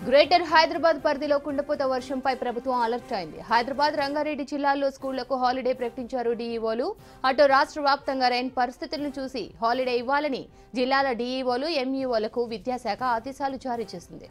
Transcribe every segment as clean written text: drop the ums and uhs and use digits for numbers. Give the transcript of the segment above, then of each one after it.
Greater Hyderabad పరిధిలో కుండపోత వర్షంపై ప్రభుత్వం అలర్ట్ అయింది. హైదరాబాద్, రంగారెడ్డి జిల్లాల్లో స్కూళ్లకు హాలిడే ప్రకటించారు డీఈఓలు. అటు రాష్ట్ర వ్యాప్తంగా రైన్ పరిస్థితులను చూసి హాలిడే ఇవ్వాలని జిల్లాల డీఈఓలు, ఎంఈఓలకు విద్యాశాఖ ఆదేశాలు జారీ చేసింది.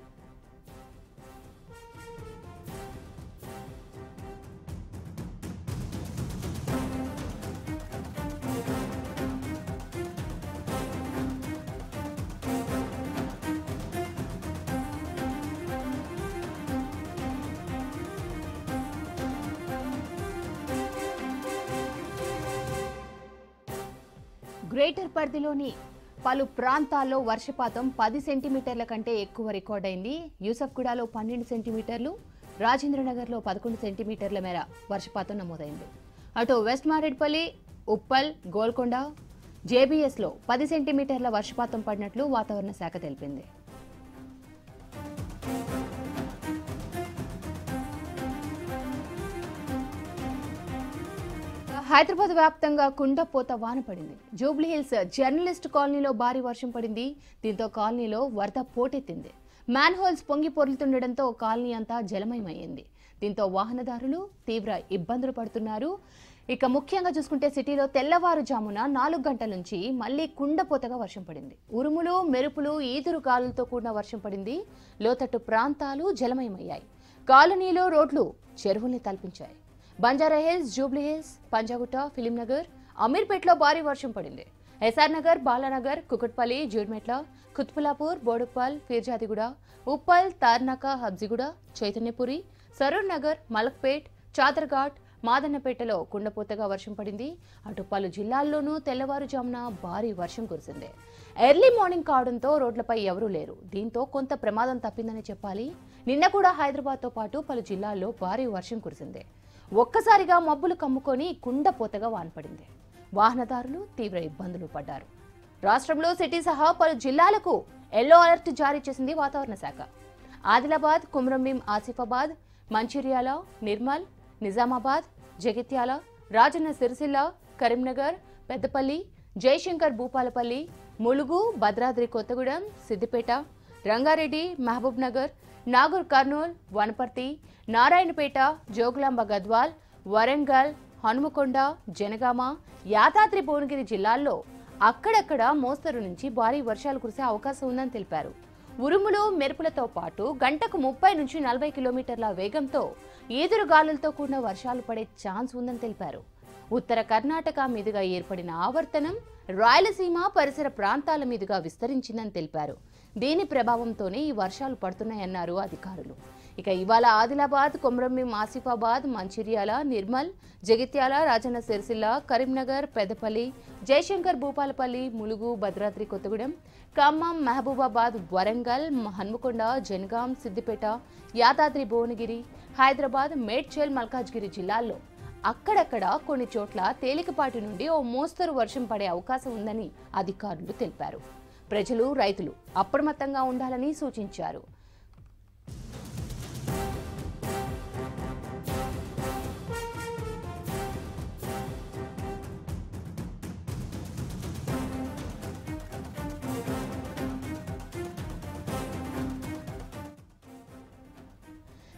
గ్రేటర్ పరిధిలోని పలు ప్రాంతాల్లో వర్షపాతం 10 సెంటీమీటర్ల కంటే ఎక్కువ రికార్డైంది. యూసఫ్గూడలో 12 సెంటీమీటర్లు, రాజేంద్రనగర్లో 11 సెంటీమీటర్ల మేర వర్షపాతం నమోదైంది. అటు వెస్ట్ మారేడ్పల్లి, ఉప్పల్, గోల్కొండ, జేబీఎస్లో 10 సెంటీమీటర్ల వర్షపాతం పడినట్లు వాతావరణ శాఖ తెలిపింది. హైదరాబాద్ వ్యాప్తంగా కుండపోత వాన పడింది. జూబ్లీహిల్స్ జర్నలిస్ట్ కాలనీలో భారీ వర్షం పడింది. దీంతో కాలనీలో వరద పోటెత్తింది. మ్యాన్ హోల్స్ పొంగి పొర్లుతుండటంతో కాలనీ అంతా జలమయమైంది. దీంతో వాహనదారులు తీవ్ర ఇబ్బందులు పడుతున్నారు. ఇక ముఖ్యంగా చూసుకుంటే సిటీలో తెల్లవారుజామున 4 గంటల నుంచి మళ్లీ కుండపోతగా వర్షం పడింది. ఉరుములు, మెరుపులు, ఈదురు గాలులతో కూడిన వర్షం పడింది. లోతట్టు ప్రాంతాలు జలమయమయ్యాయి. కాలనీలో రోడ్లు చెరువుల్ని తలపించాయి. బంజారాహిల్స్, జూబ్లీహిల్స్, పంజాగుట్ట, ఫిలింనగర్, అమీర్పేటలో భారీ వర్షం పడింది. ఎస్ఆర్ నగర్, బాలానగర్, కుకట్పల్లి, జూర్మెట్ల, కుత్బులాపూర్, బోడుప్పల్, ఫీర్జాదిగూడ, ఉప్పల్, తార్నాక, హబ్జిగూడ, చైతన్యపురి, సరూర్ నగర్, మలక్పేట్, చాదర్ఘాట్, మాదన్నపేటలో కుండపోతగా వర్షం పడింది. అటు పలు జిల్లాల్లోనూ తెల్లవారుజామున భారీ వర్షం కురిసింది. ఎర్లీ మార్నింగ్ కావడంతో రోడ్లపై ఎవరూ లేరు. దీంతో కొంత ప్రమాదం తప్పిందని చెప్పాలి. నిన్న కూడా హైదరాబాద్తో పాటు పలు జిల్లాల్లో భారీ వర్షం కురిసింది. ఒక్కసారిగా మబ్బులు కమ్ముకొని కుండపోతగా వానపడింది. వాహనదారులు తీవ్ర ఇబ్బందులు పడ్డారు. రాష్ట్రంలో సిటీ సహా పలు జిల్లాలకు ఎల్లో అలర్ట్ జారీ చేసింది వాతావరణ శాఖ. ఆదిలాబాద్, కుమ్రంభీం, ఆసిఫాబాద్, మంచిర్యాల, నిర్మల్, నిజామాబాద్, జగిత్యాల, రాజన్న సిరిసిల్ల, కరీంనగర్, పెద్దపల్లి, జయశంకర్ భూపాలపల్లి, ములుగు, భద్రాద్రి కొత్తగూడెం, సిద్దిపేట, రంగారెడ్డి, మహబూబ్ నగర్, నాగూర్ కర్నూల్, వనపర్తి, నారాయణపేట, జోగులాంబ గద్వాల్, వరంగల్, హనుమకొండ, జనగామ, యాదాద్రి భువనగిరి జిల్లాల్లో అక్కడక్కడ మోస్తరు నుంచి భారీ వర్షాలు కురిసే అవకాశం ఉందని తెలిపారు. ఉరుములు, మెరుపులతో పాటు గంటకు 30 నుంచి 40 కిలోమీటర్ల వేగంతో ఈదురు గాలులతో కూడిన వర్షాలు పడే ఛాన్స్ ఉందని తెలిపారు. ఉత్తర కర్ణాటక మీదుగా ఏర్పడిన ఆవర్తనం రాయలసీమ పరిసర ప్రాంతాల మీదుగా విస్తరించిందని తెలిపారు. దీని ప్రభావంతోనే ఈ వర్షాలు పడుతున్నాయన్నారు అధికారులు. ఇక ఇవాళ ఆదిలాబాద్, కొమ్రంభీం, ఆసిఫాబాద్, మంచిర్యాల, నిర్మల్, జగిత్యాల, రాజన్న సిరిసిల్ల, కరీంనగర్, పెద్దపల్లి, జయశంకర్ భూపాలపల్లి, ములుగు, భద్రాద్రి కొత్తగూడెం, ఖమ్మం, మహబూబాబాద్, వరంగల్, హన్మకొండ, జనగాం, సిద్దిపేట, యాదాద్రి భువనగిరి, హైదరాబాద్, మేడ్చల్, మల్కాజ్గిరి జిల్లాల్లో అక్కడక్కడ కొన్ని చోట్ల తేలికపాటి నుండి ఓ మోస్తరు వర్షం పడే అవకాశం ఉందని అధికారులు తెలిపారు. ప్రజలు, రైతులు అప్రమత్తంగా ఉండాలని సూచించారు.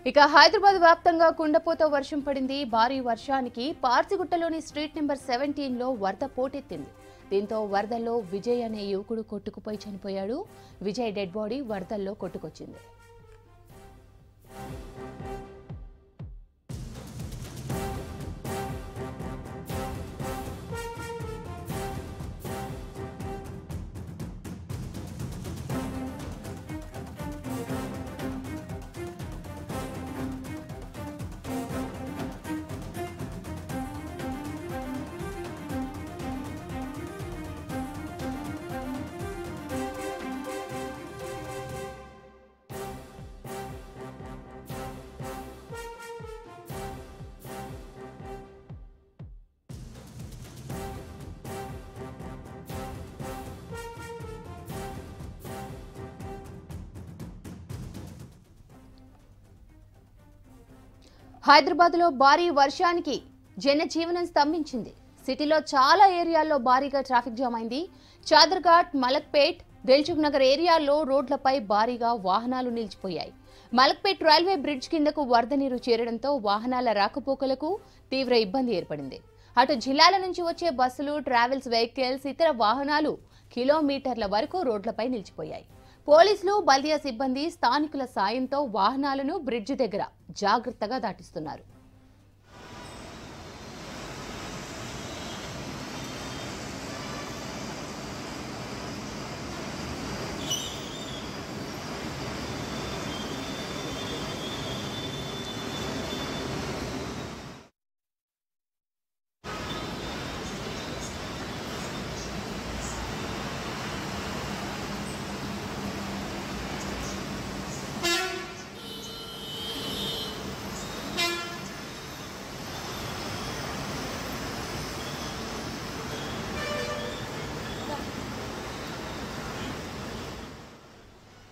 ఇక హైదరాబాద్ వ్యాప్తంగా కుండపోత వర్షం పడింది. భారీ వర్షానికి పార్సిగుట్టలోని స్ట్రీట్ నెంబర్ 17లో వరద పోటెత్తింది. దీంతో వరదల్లో విజయ్ అనే యువకుడు కొట్టుకుపోయి చనిపోయాడు. విజయ్ డెడ్ బాడీ వరదల్లో కొట్టుకొచ్చింది. హైదరాబాద్లో భారీ వర్షానికి జనజీవనం స్తంభించింది. సిటీలో చాలా ఏరియాల్లో భారీగా ట్రాఫిక్ జామ్ అయింది. చాదర్ఘాట్, మలక్పేట్, దిల్సుఖ్ నగర్ ఏరియాలో రోడ్లపై భారీగా వాహనాలు నిలిచిపోయాయి. మలక్పేట్ రైల్వే బ్రిడ్జ్ కిందకు వరద నీరు చేరడంతో వాహనాల రాకపోకలకు తీవ్ర ఇబ్బంది ఏర్పడింది. అటు జిల్లాల నుంచి వచ్చే బస్సులు, ట్రావెల్స్ వెహికల్స్, ఇతర వాహనాలు కిలోమీటర్ల వరకు రోడ్లపై నిలిచిపోయాయి. పోలీసులు, బల్దియా సిబ్బంది స్థానికుల సాయంతో వాహనాలను బ్రిడ్జ్ దగ్గర జాగ్రత్తగా దాటిస్తున్నారు.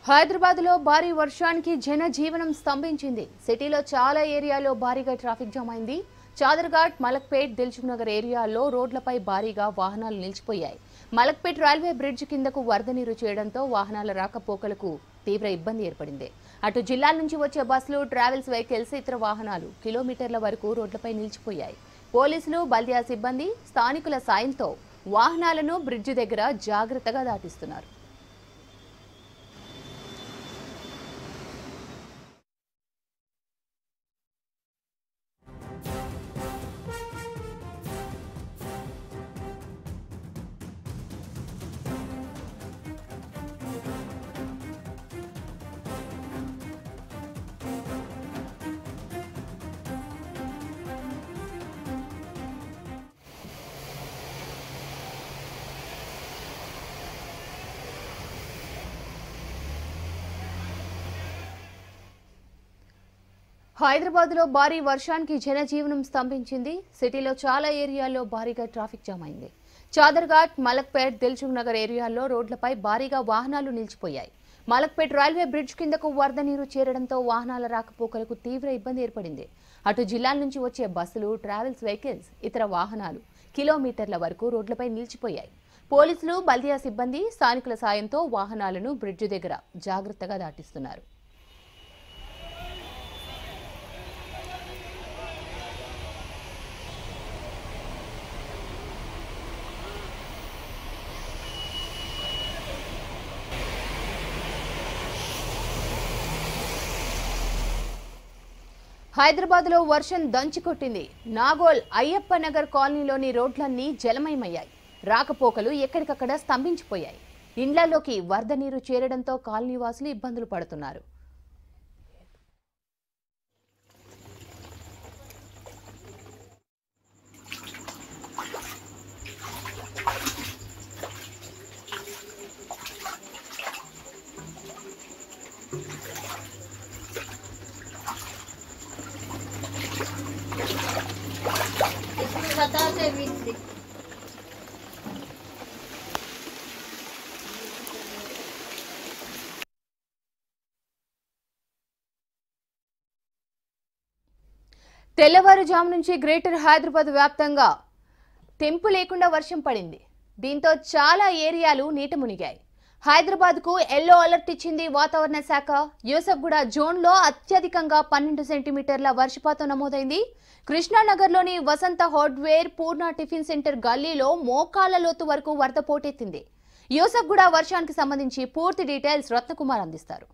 హైదరాబాద్లో భారీ వర్షానికి జనజీవనం స్తంభించింది. సిటీలో చాలా ఏరియాలో భారీగా ట్రాఫిక్ జామ్ అయింది. చాదర్ఘాట్, మలక్పేట్, దిల్సుఖ్ నగర్ ఏరియాల్లో రోడ్లపై భారీగా వాహనాలు నిలిచిపోయాయి. మలక్పేట్ రైల్వే బ్రిడ్జ్ కిందకు వరద నీరు చేయడంతో వాహనాల రాకపోకలకు తీవ్ర ఇబ్బంది ఏర్పడింది. అటు జిల్లాల నుంచి వచ్చే బస్సులు, ట్రావెల్స్ వెహికల్స్, ఇతర వాహనాలు కిలోమీటర్ల వరకు రోడ్లపై నిలిచిపోయాయి. పోలీసులు, బల్దియా సిబ్బంది స్థానికుల సాయంతో వాహనాలను బ్రిడ్జ్ దగ్గర జాగ్రత్తగా దాటిస్తున్నారు. హైదరాబాద్లో భారీ వర్షానికి జనజీవనం స్తంభించింది. సిటీలో చాలా ఏరియాల్లో భారీగా ట్రాఫిక్ జామ్ అయింది. చాదర్ఘాట్, మలక్పేట్, దిల్సుఖ్ నగర్ ఏరియాల్లో రోడ్లపై భారీగా వాహనాలు నిలిచిపోయాయి. మలక్పేట్ రైల్వే బ్రిడ్జ్ కిందకు వరద నీరు చేరడంతో వాహనాల రాకపోకలకు తీవ్ర ఇబ్బంది ఏర్పడింది. అటు జిల్లాల నుంచి వచ్చే బస్సులు, ట్రావెల్స్ వెహికల్స్, ఇతర వాహనాలు కిలోమీటర్ల వరకు రోడ్లపై నిలిచిపోయాయి. పోలీసులు, బల్దియా సిబ్బంది స్థానికుల సాయంతో వాహనాలను బ్రిడ్జ్ దగ్గర జాగ్రత్తగా దాటిస్తున్నారు. హైదరాబాద్లో వర్షం దంచికొట్టింది. నాగోల్, అయ్యప్ప నగర్ కాలనీలోని రోడ్లన్నీ జలమయమయ్యాయి. రాకపోకలు ఎక్కడికక్కడ స్తంభించిపోయాయి. ఇండ్లలోకి వరద నీరు చేరడంతో కాలనీవాసులు ఇబ్బందులు పడుతున్నారు. తెల్లవారుజాము నుంచి గ్రేటర్ హైదరాబాద్ వ్యాప్తంగా తెంపు లేకుండా వర్షం పడింది. దీంతో చాలా ఏరియాలు నీట మునిగాయి. హైదరాబాద్కు ఎల్లో అలర్ట్ ఇచ్చింది వాతావరణ శాఖ. యూసఫ్గూడ జోన్లో అత్యధికంగా 12 సెంటీమీటర్ల వర్షపాతం నమోదైంది. కృష్ణానగర్లోని వసంత హార్డ్వేర్, పూర్ణ టిఫిన్ సెంటర్ గల్లీలో మోకాళ్ల లోతు వరకు వరద పోటెత్తింది. యూసఫ్గూడ వర్షానికి సంబంధించి పూర్తి డీటెయిల్స్ రత్నకుమార్ అందిస్తారు.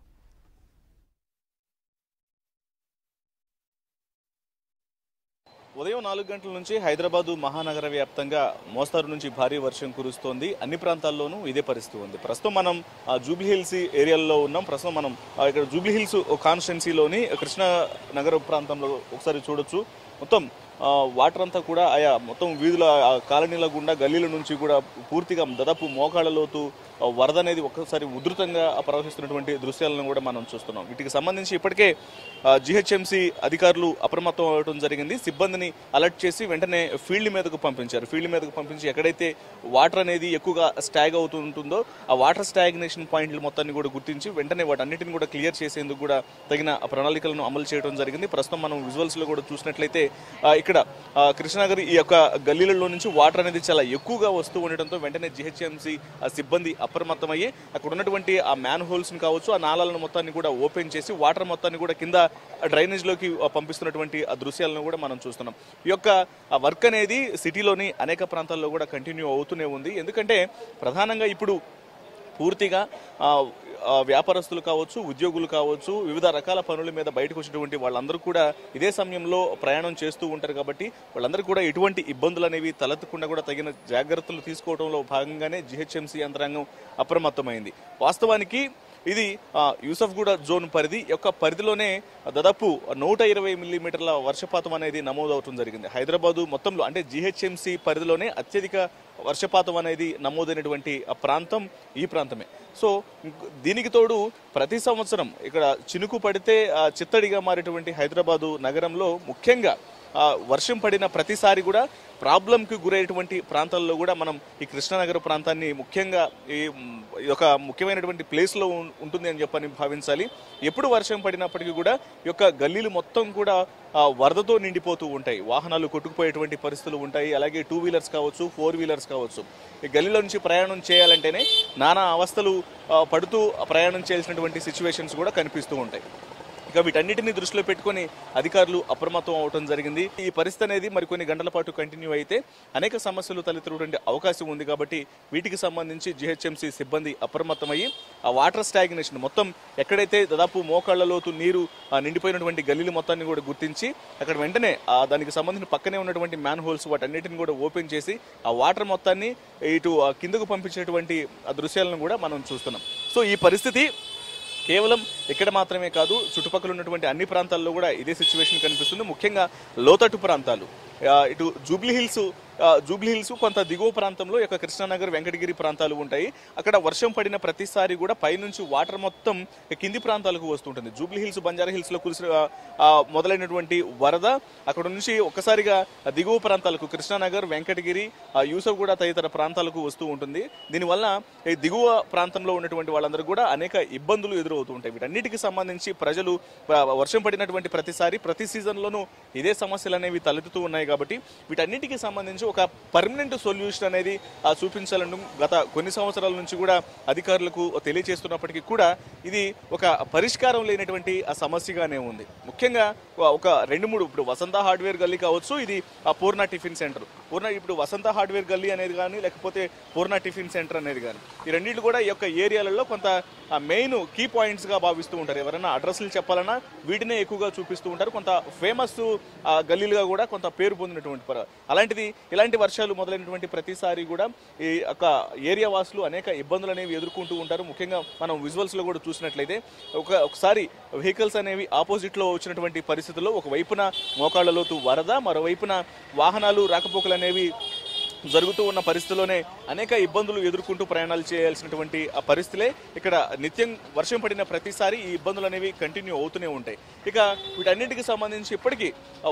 ఉదయం 4 గంటల నుంచి హైదరాబాదు మహానగర వ్యాప్తంగా మోస్తారు నుంచి భారీ వర్షం కురుస్తోంది. అన్ని ప్రాంతాల్లోనూ ఇదే పరిస్థితి ఉంది. ప్రస్తుతం మనం జూబ్లీ హిల్స్ ఏరియాలో ఉన్నాం. ప్రస్తుతం మనం ఇక్కడ జూబ్లీ హిల్స్ కాన్స్టిట్యున్సీలోని కృష్ణా నగర ప్రాంతంలో ఒకసారి చూడొచ్చు. మొత్తం వాటర్ అంతా కూడా ఆయా మొత్తం వీధుల కాలనీల గుండా, గల్లీల నుంచి కూడా పూర్తిగా దాదాపు మోకాళ్ల లోతు వరద అనేది ఒక్కసారి ఉధృతంగా ప్రవహిస్తున్నటువంటి దృశ్యాలను కూడా మనం చూస్తున్నాం. వీటికి సంబంధించి ఇప్పటికే జిహెచ్ఎంసీ అధికారులు అప్రమత్తం అవ్వడం జరిగింది. సిబ్బందిని అలర్ట్ చేసి వెంటనే ఫీల్డ్ మీదకు పంపించారు. ఫీల్డ్ మీదకు పంపించి ఎక్కడైతే వాటర్ అనేది ఎక్కువగా స్టాగ్ అవుతుంటుందో ఆ వాటర్ స్టాగ్నేషన్ పాయింట్లు మొత్తాన్ని కూడా గుర్తించి వెంటనే వాటన్నిటిని కూడా క్లియర్ చేసేందుకు కూడా తగిన ప్రణాళికలను అమలు చేయడం జరిగింది. ప్రస్తుతం మనం విజువల్స్ లో కూడా చూసినట్లయితే ఇక్కడ కృష్ణానగర్ ఈ యొక్క గల్లీలలో నుంచి వాటర్ అనేది చాలా ఎక్కువగా వస్తూ ఉండటంతో వెంటనే జిహెచ్ఎంసీ సిబ్బంది అప్రమత్తమయ్యి అక్కడ ఉన్నటువంటి ఆ మ్యాన్ హోల్స్ని కావచ్చు, ఆ నాళాలను మొత్తాన్ని కూడా ఓపెన్ చేసి వాటర్ మొత్తాన్ని కూడా కింద డ్రైనేజ్లోకి పంపిస్తున్నటువంటి ఆ దృశ్యాలను కూడా మనం చూస్తున్నాం. ఈ యొక్క వర్క్ అనేది సిటీలోని అనేక ప్రాంతాల్లో కూడా కంటిన్యూ అవుతూనే ఉంది. ఎందుకంటే ప్రధానంగా ఇప్పుడు పూర్తిగా వ్యాపారస్తులు కావచ్చు, ఉద్యోగులు కావచ్చు, వివిధ రకాల పనుల మీద బయటకు వచ్చినటువంటి వాళ్ళందరూ కూడా ఇదే సమయంలో ప్రయాణం చేస్తూ ఉంటారు. కాబట్టి వాళ్ళందరూ కూడా ఎటువంటి ఇబ్బందులు అనేవి తలెత్తకుండా కూడా తగిన జాగ్రత్తలు తీసుకోవడంలో భాగంగానే జిహెచ్ఎంసీ యంత్రాంగం అప్రమత్తమైంది. వాస్తవానికి ఇది యూసఫ్గూడ జోన్ పరిధి యొక్క పరిధిలోనే దాదాపు 120 మిల్లీమీటర్ల వర్షపాతం అనేది నమోదవటం జరిగింది. హైదరాబాదు మొత్తంలో అంటే జిహెచ్ఎంసీ పరిధిలోనే అత్యధిక వర్షపాతం అనేది నమోదైనటువంటి ఆ ప్రాంతం ఈ ప్రాంతమే. సో దీనికి తోడు ప్రతి సంవత్సరం ఇక్కడ చినుకు పడితే చిత్తడిగా మారేటువంటి హైదరాబాదు నగరంలో ముఖ్యంగా వర్షం పడిన ప్రతిసారి కూడా ప్రాబ్లంకి గురయ్యేటువంటి ప్రాంతాల్లో కూడా మనం ఈ కృష్ణానగర్ ప్రాంతాన్ని ముఖ్యంగా ఈ ఒక ముఖ్యమైనటువంటి ప్లేస్లో ఉంటుంది అని చెప్పని భావించాలి. ఎప్పుడు వర్షం పడినప్పటికీ కూడా ఈ యొక్క గల్లీలు మొత్తం కూడా వరదతో నిండిపోతూ ఉంటాయి. వాహనాలు కొట్టుకుపోయేటువంటి పరిస్థితులు ఉంటాయి. అలాగే 2 వీలర్స్ కావచ్చు, 4 వీలర్స్ కావచ్చు. ఈ గల్లీలో నుంచి ప్రయాణం చేయాలంటేనే నానా అవస్థలు పడుతూ ప్రయాణం చేయాల్సినటువంటి సిచ్యువేషన్స్ కూడా కనిపిస్తూ ఉంటాయి. ఇక వీటన్నిటిని దృష్టిలో పెట్టుకుని అధికారులు అప్రమత్తం అవడం జరిగింది. ఈ పరిస్థితి అనేది మరికొన్ని గంటల పాటు కంటిన్యూ అయితే అనేక సమస్యలు తలెత్తున్నటువంటి అవకాశం ఉంది. కాబట్టి వీటికి సంబంధించి జిహెచ్ఎంసీ సిబ్బంది అప్రమత్తమయ్యి ఆ వాటర్ స్టాగ్నేషన్ మొత్తం ఎక్కడైతే దాదాపు మోకాళ్ల లోతు నీరు నిండిపోయినటువంటి గల్లీలు మొత్తాన్ని కూడా గుర్తించి అక్కడ వెంటనే దానికి సంబంధించిన పక్కనే ఉన్నటువంటి మ్యాన్ హోల్స్ వాటన్నిటిని కూడా ఓపెన్ చేసి ఆ వాటర్ మొత్తాన్ని ఇటు కిందకు పంపించేటువంటి ఆ దృశ్యాలను కూడా మనం చూస్తున్నాం. సో ఈ పరిస్థితి కేవలం ఇక్కడ మాత్రమే కాదు, చుట్టుపక్కల ఉన్నటువంటి అన్ని ప్రాంతాల్లో కూడా ఇదే సిచ్యువేషన్ కనిపిస్తుంది. ముఖ్యంగా లోతట్టు ప్రాంతాలు, ఇటు జూబ్లీ హిల్స్ కొంత దిగువ ప్రాంతంలో యొక్క కృష్ణానగర్, వెంకటగిరి ప్రాంతాలు ఉంటాయి. అక్కడ వర్షం పడిన ప్రతిసారి కూడా పైనుంచి వాటర్ మొత్తం కింది ప్రాంతాలకు వస్తుంటుంది. జూబ్లీ హిల్స్, బంజారా హిల్స్ లో కురిసిన మొదలైనటువంటి వరద అక్కడ నుంచి ఒక్కసారిగా దిగువ ప్రాంతాలకు కృష్ణానగర్, వెంకటగిరి, యూసఫ్గూడ తదితర ప్రాంతాలకు వస్తూ ఉంటుంది. దీనివల్ల ఈ దిగువ ప్రాంతంలో ఉన్నటువంటి వాళ్ళందరూ కూడా అనేక ఇబ్బందులు ఎదురవుతూ ఉంటాయి. వీటన్నిటికి సంబంధించి ప్రజలు వర్షం పడినటువంటి ప్రతిసారి ప్రతి సీజన్లోనూ ఇదే సమస్యలు అనేవి తలెత్తుతూ ఉన్నాయి. కాబట్టి వీటన్నిటికీ సంబంధించి ఒక పర్మనెంట్ సొల్యూషన్ అనేది చూపించాలని గత కొన్ని సంవత్సరాల నుంచి కూడా అధికారులకు తెలియజేస్తున్నప్పటికీ కూడా ఇది ఒక పరిష్కారం లేనటువంటి సమస్యగానే ఉంది. ముఖ్యంగా ఒక 2-3 ఇప్పుడు వసంత హార్డ్వేర్ గల్లీ కావచ్చు, ఇది పూర్ణ టిఫిన్ సెంటర్. ఇప్పుడు వసంత హార్డ్వేర్ గల్లీ అనేది కానీ లేకపోతే పూర్ణ టిఫిన్ సెంటర్ అనేది కానీ ఈ రెండింటిలు కూడా ఈ యొక్క ఏరియాలలో కొంత మెయిన్ కీ పాయింట్స్ గా భావిస్తూ ఉంటారు. ఎవరైనా అడ్రస్లు చెప్పాలన్నా వీటినే ఎక్కువగా చూపిస్తూ ఉంటారు. కొంత ఫేమస్ గల్లీలుగా కూడా కొంత పేరు పొందినటువంటి అలాంటిది ఇలాంటి వర్షాలు మొదలైనటువంటి ప్రతిసారి కూడా ఈ యొక్క ఏరియా వాసులు అనేక ఇబ్బందులు అనేవి ఎదుర్కొంటూ ఉంటారు. ముఖ్యంగా మనం విజువల్స్ లో కూడా చూసినట్లయితే ఒకసారి వెహికల్స్ అనేవి ఆపోజిట్ లో వచ్చినటువంటి పరిస్థితుల్లో ఒకవైపున మోకాళ్ల లోతు వరద, మరోవైపున వాహనాలు రాకపోకలు అనేవి జరుగుతూ ఉన్న పరిస్థితిలోనే అనేక ఇబ్బందులు ఎదుర్కొంటూ ప్రయాణాలు చేయాల్సినటువంటి ఆ పరిస్థితులే ఇక్కడ నిత్యం వర్షం పడిన ప్రతిసారి ఈ ఇబ్బందులు అనేవి కంటిన్యూ అవుతూనే ఉంటాయి. ఇక వీటన్నింటికి సంబంధించి ఇప్పటికీ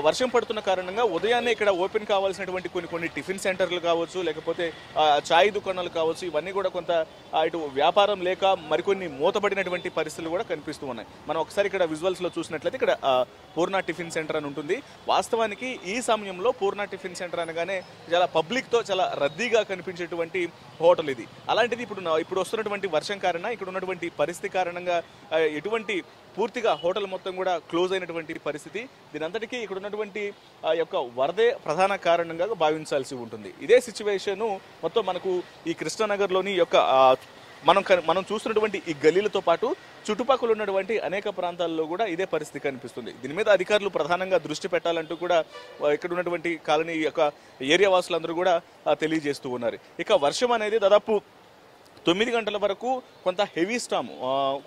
వర్షం పడుతున్న కారణంగా ఉదయాన్నే ఇక్కడ ఓపెన్ కావాల్సినటువంటి కొన్ని టిఫిన్ సెంటర్లు కావచ్చు, లేకపోతే చాయ్ దుకాణాలు కావచ్చు, ఇవన్నీ కూడా కొంత ఇటు వ్యాపారం లేక మరికొన్ని మూతపడినటువంటి పరిస్థితులు కూడా కనిపిస్తూ ఉన్నాయి. మనం ఒకసారి ఇక్కడ విజువల్స్ లో చూసినట్లయితే ఇక్కడ పూర్ణ టిఫిన్ సెంటర్ అని ఉంటుంది. వాస్తవానికి ఈ సమయంలో పూర్ణ టిఫిన్ సెంటర్ అనగానే చాలా పబ్లిక్ తో చాలా రద్దీగా కనిపించేటువంటి హోటల్ ఇది. అలాంటిది ఇప్పుడు వస్తున్నటువంటి వర్షం కారణంగా ఇక్కడ ఉన్నటువంటి పరిస్థితి కారణంగా ఎటువంటి పూర్తిగా హోటల్ మొత్తం కూడా క్లోజ్ అయినటువంటి పరిస్థితి. దీని అంతటికీ ఇక్కడ ఉన్నటువంటి యొక్క వరదే ప్రధాన కారణంగా భావించాల్సి ఉంటుంది. ఇదే సిచ్యువేషన్ మొత్తం మనకు ఈ కృష్ణానగర్లోని యొక్క మనం చూస్తున్నటువంటి ఈ గల్లీలతో పాటు చుట్టుపక్కల ఉన్నటువంటి అనేక ప్రాంతాల్లో కూడా ఇదే పరిస్థితి కనిపిస్తుంది. దీని మీద అధికారులు ప్రధానంగా దృష్టి పెట్టాలంటూ కూడా ఇక్కడ ఉన్నటువంటి కాలనీ యొక్క ఏరియా వాసులందరూ కూడా తెలియజేస్తూ ఉన్నారు. ఇక వర్షం అనేది దాదాపు 9 గంటల వరకు కొంత హెవీ స్టామ్,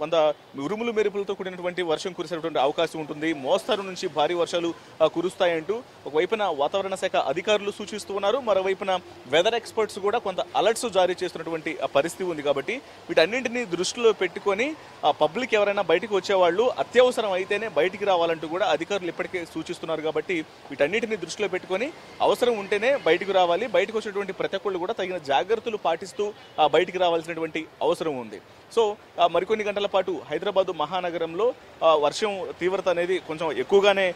కొంత ఉరుములు మెరుపులతో కూడినటువంటి వర్షం కురిసేటువంటి అవకాశం ఉంటుంది. మోస్తరు నుంచి భారీ వర్షాలు కురుస్తాయంటూ ఒకవైపున వాతావరణ శాఖ అధికారులు సూచిస్తూ ఉన్నారు, మరోవైపున వెదర్ ఎక్స్పర్ట్స్ కూడా కొంత అలర్ట్స్ జారీ చేస్తున్నటువంటి పరిస్థితి ఉంది. కాబట్టి వీటన్నింటినీ దృష్టిలో పెట్టుకొని పబ్లిక్ ఎవరైనా బయటకు వచ్చేవాళ్ళు అత్యవసరం అయితేనే బయటికి రావాలంటూ కూడా అధికారులు ఇప్పటికే సూచిస్తున్నారు. కాబట్టి వీటన్నింటినీ దృష్టిలో పెట్టుకొని అవసరం ఉంటేనే బయటకు రావాలి. బయటకు వచ్చేటువంటి ప్రతి ఒక్కళ్ళు కూడా తగిన జాగ్రత్తలు పాటిస్తూ బయటికి రావాల్సి చూడాల్సినటువంటి అవసరం ఉంది. సో మరికొన్ని గంటల పాటు హైదరాబాదు మహానగరంలో వర్షం తీవ్రత అనేది కొంచెం ఎక్కువగానే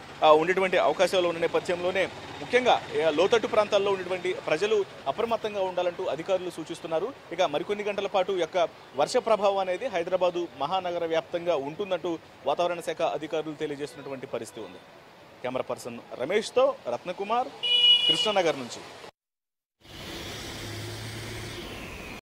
ఉండేటువంటి అవకాశాలు ఉన్న నేపథ్యంలోనే ముఖ్యంగా లోతట్టు ప్రాంతాల్లో ఉన్నటువంటి ప్రజలు అప్రమత్తంగా ఉండాలంటూ అధికారులు సూచిస్తున్నారు. ఇక మరికొన్ని గంటల పాటు యొక్క వర్ష ప్రభావం అనేది హైదరాబాదు మహానగర వ్యాప్తంగా ఉంటుందంటూ వాతావరణ శాఖ అధికారులు తెలియజేస్తున్నటువంటి పరిస్థితి ఉంది. కెమెరా పర్సన్ రమేష్తో రత్నకుమార్, కృష్ణనగర్ నుంచి.